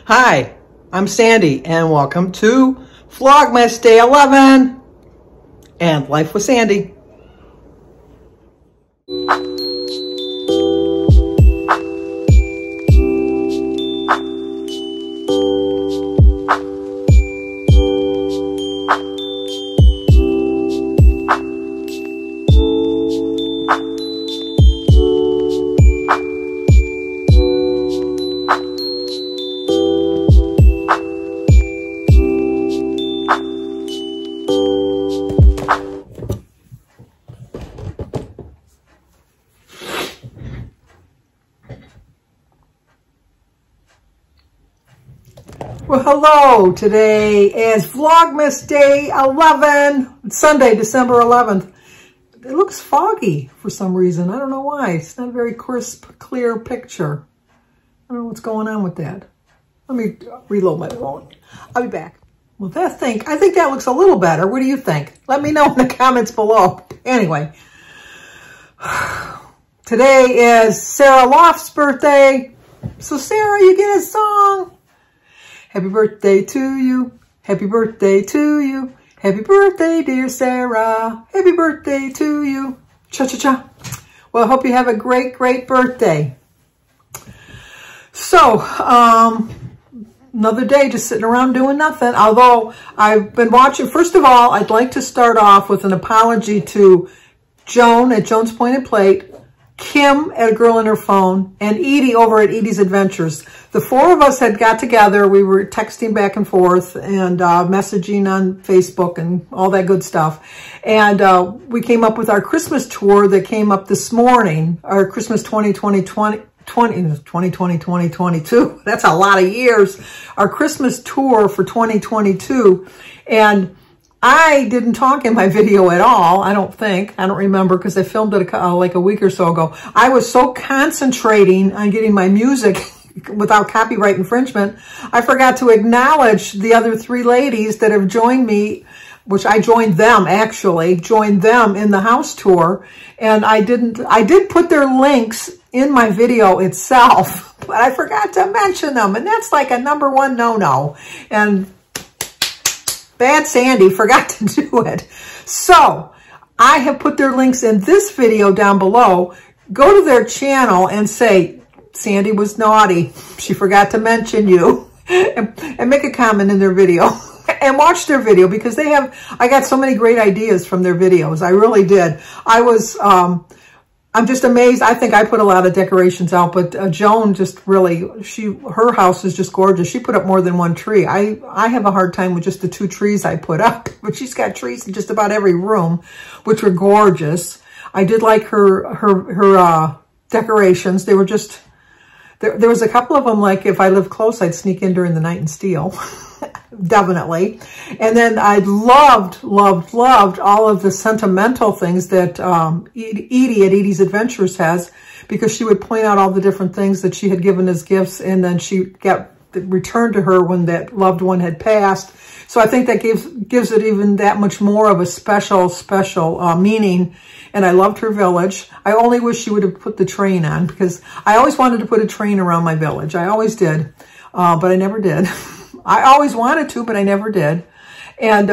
Hi, I'm Sandy, and welcome to Vlogmas Day 11 and Life with Sandy. Well, hello. Today is Vlogmas Day 11. It's Sunday, December 11th. It looks foggy for some reason. I don't know why. It's not a very crisp, clear picture. I don't know what's going on with that. Let me reload my phone. I'll be back. Well, I think that looks a little better. What do you think? Let me know in the comments below. Anyway, today is Sarah Loft's birthday. So Sarah, you get a song. Happy birthday to you. Happy birthday to you. Happy birthday, dear Sarah. Happy birthday to you. Cha-cha-cha. Well, I hope you have a great, great birthday. So, another day just sitting around doing nothing. Although I've been watching, first of all, I'd like to start off with an apology to Joan at Joan's Pointed Plate, Kim at A Girl in Her Phone, and Edie over at Edie's Adventures. The four of us had got together. We were texting back and forth and messaging on Facebook and all that good stuff. And we came up with our Christmas tour that came up this morning, our Christmas 2020-2022. That's a lot of years. Our Christmas tour for 2022. And I didn't talk in my video at all, I don't think. I don't remember because I filmed it like a week or so ago. I was so concentrating on getting my music without copyright infringement, I forgot to acknowledge the other three ladies that have joined me, which I joined them actually, joined them in the house tour. And I did put their links in my video itself, but I forgot to mention them. And that's like a #1 no-no. And bad Sandy forgot to do it. So I have put their links in this video down below. Go to their channel and say, Sandy was naughty. She forgot to mention you. and make a comment in their video. And watch their video because I got so many great ideas from their videos. I really did. I'm just amazed. I think I put a lot of decorations out, but Joan just really, her house is just gorgeous. She put up more than one tree. I have a hard time with just the 2 trees I put up, but she's got trees in just about every room, which were gorgeous. I did like her decorations. They were just, there was a couple of them, like if I lived close, I'd sneak in during the night and steal. Definitely. And then I loved all of the sentimental things that Edie at Edie's Adventures has, because she would point out all the different things that she had given as gifts, and then she got returned to her when that loved one had passed. So I think that gives it even that much more of a special meaning. And I loved her village. I only wish she would have put the train on, because I always wanted to put a train around my village. I always did, but I never did. I always wanted to, but I never did. And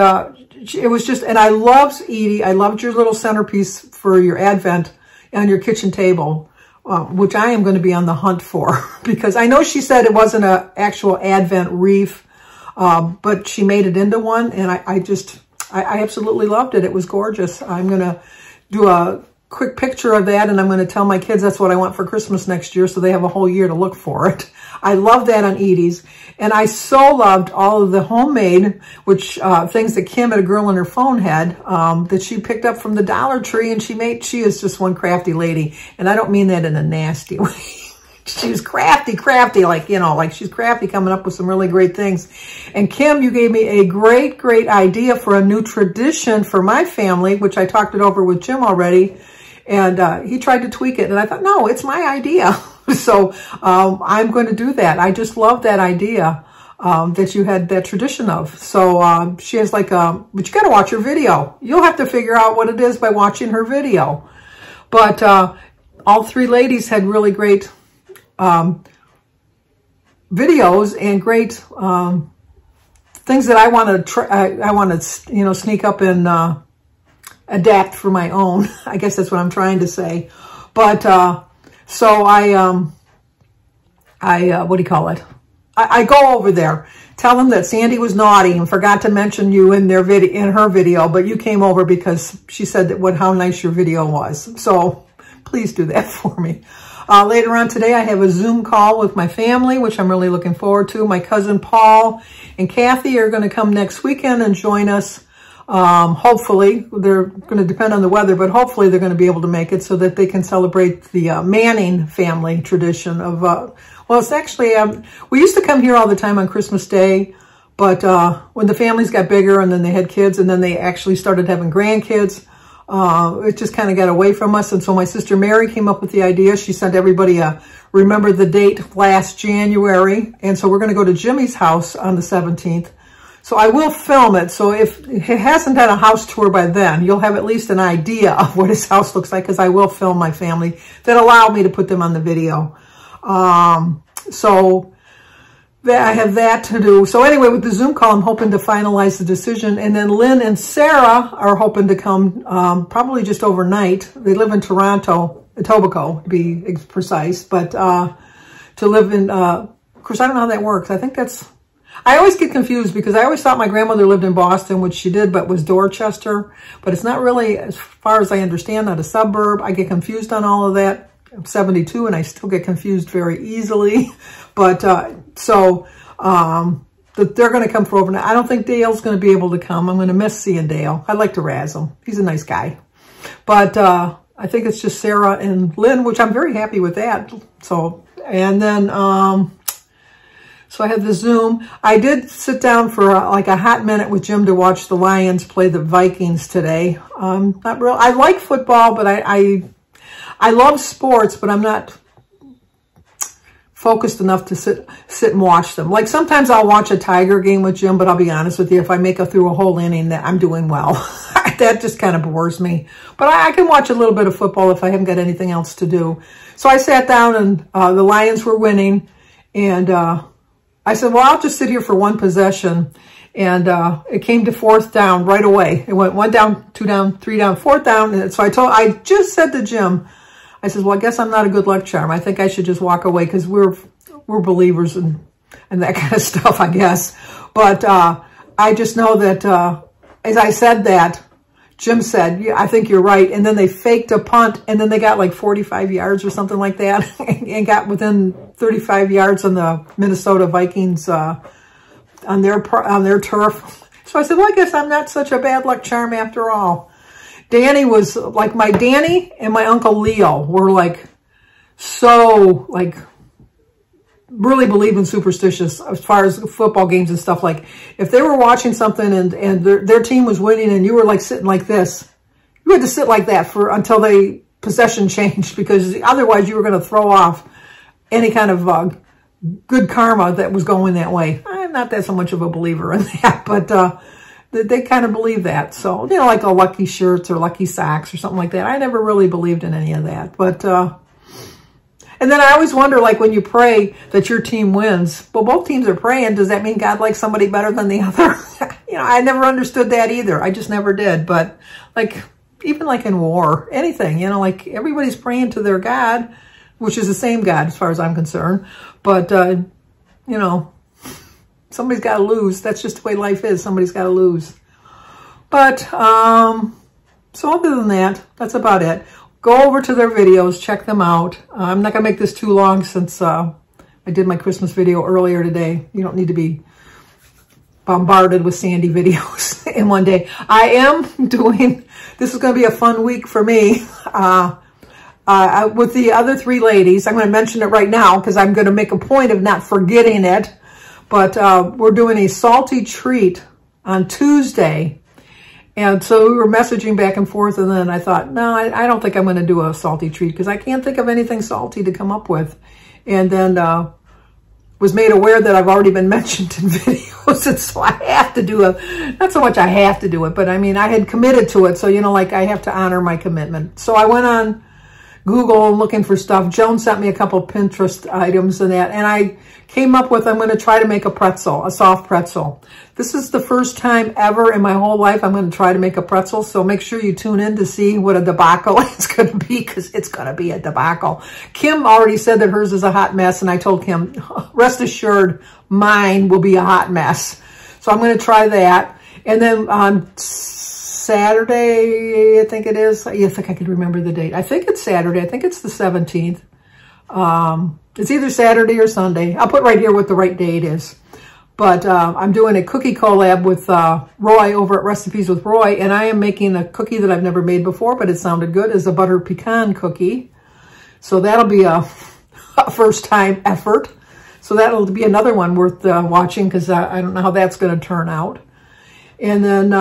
it was just, and I loved Edie. I loved your little centerpiece for your Advent on your kitchen table, which I am going to be on the hunt for, because I know she said it wasn't an actual Advent wreath, but she made it into one. And I absolutely loved it. It was gorgeous. I'm going to do a quick picture of that, and I'm going to tell my kids that's what I want for Christmas next year, so they have a whole year to look for it. I love that on Edie's. And I so loved all of the homemade, which things that Kim at A Girl in Her Phone had, that she picked up from the Dollar Tree, and she is just one crafty lady. And I don't mean that in a nasty way. She's crafty, like, like she's crafty, coming up with some really great things. And Kim, you gave me a great, great idea for a new tradition for my family, which I talked it over with Jim already. And he tried to tweak it, and I thought, no, it's my idea. So I'm going to do that. I just love that idea that you had that tradition of. So she has like but you got to watch her video. You'll have to figure out what it is by watching her video. But all three ladies had really great videos and great things that I want to I want to, you know, sneak up and adapt for my own. I guess that's what I'm trying to say. But so I what do you call it? I go over there, tell them that Sandy was naughty and forgot to mention you in their video, in her video, but you came over because she said that how nice your video was. So please do that for me. Later on today, I have a Zoom call with my family, which I'm really looking forward to. My cousin Paul and Kathy are going to come next weekend and join us. Hopefully, they're going to depend on the weather, but hopefully they're going to be able to make it so that they can celebrate the Manning family tradition of, well, it's actually, we used to come here all the time on Christmas Day, but when the families got bigger and then they had kids and then they actually started having grandkids, it just kind of got away from us. And so my sister Mary came up with the idea. She sent everybody a remember the date last January. And so we're going to go to Jimmy's house on the 17th. So I will film it. So if it hasn't done a house tour by then, you'll have at least an idea of what his house looks like, because I will film my family that allowed me to put them on the video. So that I have that to do. So anyway, with the Zoom call, I'm hoping to finalize the decision. And then Lynn and Sarah are hoping to come probably just overnight. They live in Toronto, Etobicoke to be precise. But to live in, of course, I don't know how that works. I think that's, I always get confused because I always thought my grandmother lived in Boston, which she did, but was Dorchester. But it's not really, as far as I understand, not a suburb. I get confused on all of that. I'm 72 and I still get confused very easily. But so they're going to come for overnight. I don't think Dale's going to be able to come. I'm going to miss seeing Dale. I'd like to razz him. He's a nice guy. But I think it's just Sarah and Lynn, which I'm very happy with that. So, and then, so I had the Zoom. I did sit down for like a hot minute with Jim to watch the Lions play the Vikings today. Not real. I like football, but I love sports, but I'm not focused enough to sit and watch them. Like sometimes I'll watch a Tiger game with Jim, but I'll be honest with you, if I make it through a whole inning, that I'm doing well. That just kind of bores me. But I can watch a little bit of football if I haven't got anything else to do. So I sat down and the Lions were winning, and I said, well, I'll just sit here for one possession. And it came to fourth down right away. It went 1 down, 2 down, 3 down, 4th down. And so I just said to Jim, I said, well, I guess I'm not a good luck charm. I think I should just walk away because we're believers and that kind of stuff, I guess. But I just know that as I said that, Jim said, yeah, I think you're right. And then they faked a punt, and then they got like 45 yards or something like that and got within 35 yards on the Minnesota Vikings on their turf. So I said, well, I guess I'm not such a bad luck charm after all. Danny was like, my Danny and my Uncle Leo were like, so like really believe in superstitious as far as football games and stuff. Like if they were watching something and their team was winning and you were like sitting like this, you had to sit like that until they possession changed, because otherwise you were going to throw off any kind of good karma that was going that way. I'm not that so much of a believer in that, but they kind of believe that. So, you know, like a lucky shirts or lucky socks or something like that. I never really believed in any of that. But, and then I always wonder, like when you pray that your team wins, well, both teams are praying. Does that mean God likes somebody better than the other? You know, I never understood that either. I just never did. But like, even like in war, anything, you know, like everybody's praying to their God, which is the same God as far as I'm concerned. But, you know, somebody's got to lose. That's just the way life is. Somebody's got to lose. But, so other than that, that's about it. Go over to their videos, check them out. I'm not going to make this too long since I did my Christmas video earlier today. You don't need to be bombarded with Sandy videos in one day. I am doing, this is going to be a fun week for me. With the other 3 ladies, I'm going to mention it right now because I'm going to make a point of not forgetting it. But we're doing a salty treat on Tuesday. And so we were messaging back and forth. And then I thought, no, I don't think I'm going to do a salty treat because I can't think of anything salty to come up with. And then was made aware that I've already been mentioned in videos. And so I have to do not so much I have to do it, but I mean, I had committed to it. So, you know, like I have to honor my commitment. So I went on Google looking for stuff. Joan sent me a couple Pinterest items and that, and I came up with, I'm going to try to make a pretzel, a soft pretzel. This is the first time ever in my whole life I'm going to try to make a pretzel, so make sure you tune in to see what a debacle it's going to be, because it's going to be a debacle. Kim already said that hers is a hot mess, and I told Kim, rest assured, mine will be a hot mess. So I'm going to try that. And then on Saturday, I think it is. I think I can remember the date. I think it's Saturday. I think it's the 17th. It's either Saturday or Sunday. I'll put right here what the right date is. But I'm doing a cookie collab with Roy over at Recipes with Roy, and I am making a cookie that I've never made before, but it sounded good, is a butter pecan cookie. So that'll be a first-time effort. So that'll be another one worth watching, because I don't know how that's going to turn out. And then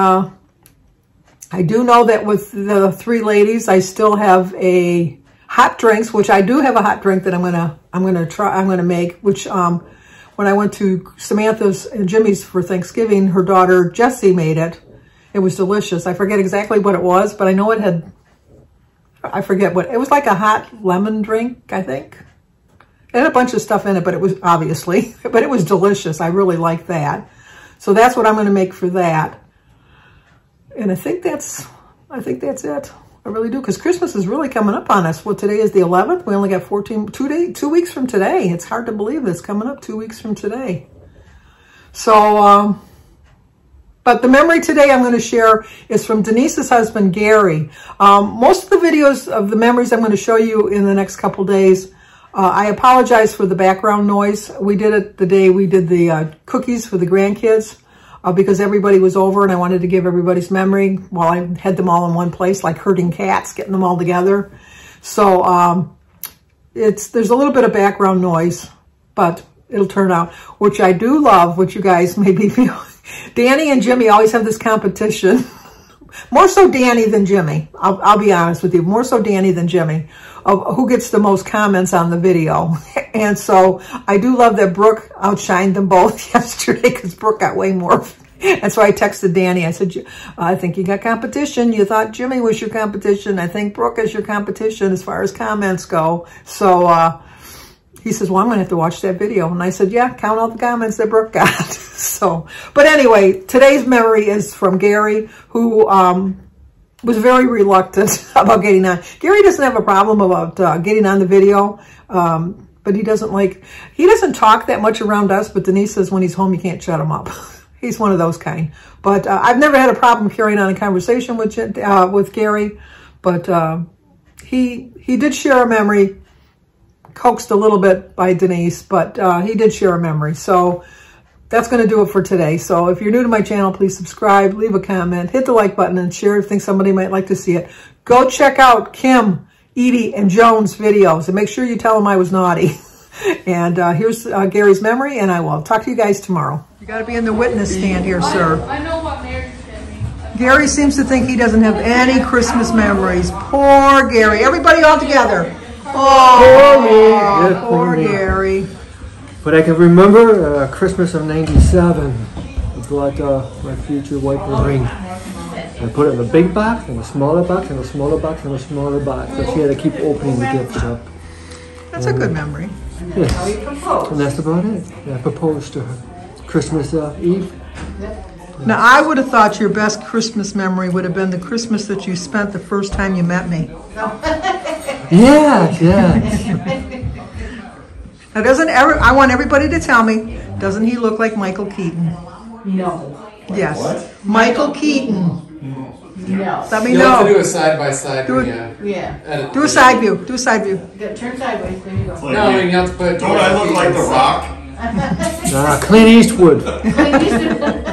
I do know that with the three ladies, I still have a hot drinks, which I do have a hot drink that I'm gonna make, which when I went to Samantha's and Jimmy's for Thanksgiving, her daughter Jessie made it. It was delicious. I forget exactly what it was, but I know it had, I forget what, it was like a hot lemon drink, I think. It had a bunch of stuff in it, but it was obviously, but it was delicious. I really like that. So that's what I'm going to make for that. And I think that's it. I really do, because Christmas is really coming up on us. Well, today is the 11th. We only got 2 weeks from today. It's hard to believe it's coming up 2 weeks from today. So, but the memory today I'm going to share is from Denise's husband, Gary. Most of the videos of the memories I'm going to show you in the next couple days, I apologize for the background noise. We did it the day we did the cookies for the grandkids. Because everybody was over and I wanted to give everybody's memory while I had them all in one place, like herding cats, getting them all together. So there's a little bit of background noise, but it'll turn out, which I do love, which you guys maybe feel. Danny and Jimmy always have this competition. More so Danny than Jimmy. I'll be honest with you. More so Danny than Jimmy. Of who gets the most comments on the video. And so I do love that Brooke outshined them both yesterday, because Brooke got way more. And so I texted Danny. I said, I think you got competition. You thought Jimmy was your competition. I think Brooke is your competition as far as comments go. So he says, well, I'm going to have to watch that video. And I said, yeah, count all the comments that Brooke got. So, but anyway, today's memory is from Gary, who was very reluctant about getting on. Gary doesn't have a problem about getting on the video, but he doesn't talk that much around us, but Denise says when he's home, you can't shut him up. He's one of those kind. But I've never had a problem carrying on a conversation with Gary, but he did share a memory, coaxed a little bit by Denise, but he did share a memory. So that's going to do it for today. So if you're new to my channel, please subscribe, leave a comment, hit the like button, and share if you think somebody might like to see it. Go check out Kim, Edie, and Joan's videos, and make sure you tell them I was naughty. And here's Gary's memory, and I will talk to you guys tomorrow. You got to be in the witness stand here, sir. I know what Mary sent me. Gary seems to think he doesn't have any Christmas memories. Poor Gary. Everybody all together. Oh, poor Gary. But I can remember Christmas of '97. I brought my future wife a ring. I put it in a big box, and a smaller box, and a smaller box, and a smaller box. So she had to keep opening the gifts up. That's a good memory. Yes. And that's about it. I proposed to her Christmas Eve. Now, I would have thought your best Christmas memory would have been the Christmas that you spent the first time you met me. Yes, yes. Now, I want everybody to tell me, doesn't he look like Michael Keaton? No. Yes. What? Michael Keaton. No. Let me You'll know. have to do a side-by-side. Yeah. Do a side view. Do a side view. Turn sideways. There you go. No, I mean, you have to put... Don't I look like The Rock? Clint Eastwood. Clint Eastwood.